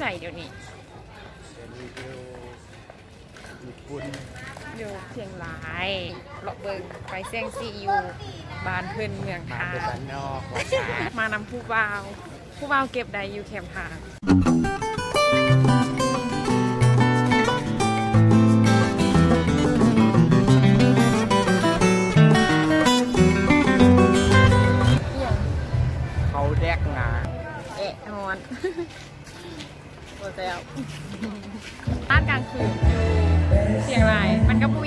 ใส่เดี๋ยวนี้ญี่ปุ่นอยู่เชียงรายเลาะเบิงไปเซียงซีอยู่บ้านเพื่อนเมืองทา บ้านนอกมานำผู้บ่าวเก็บได้อยู่แคมป์ทางเขาแดกงานอนโอ้เจ้าร้านกลางคืนอยู่เชียงรายมันก็พู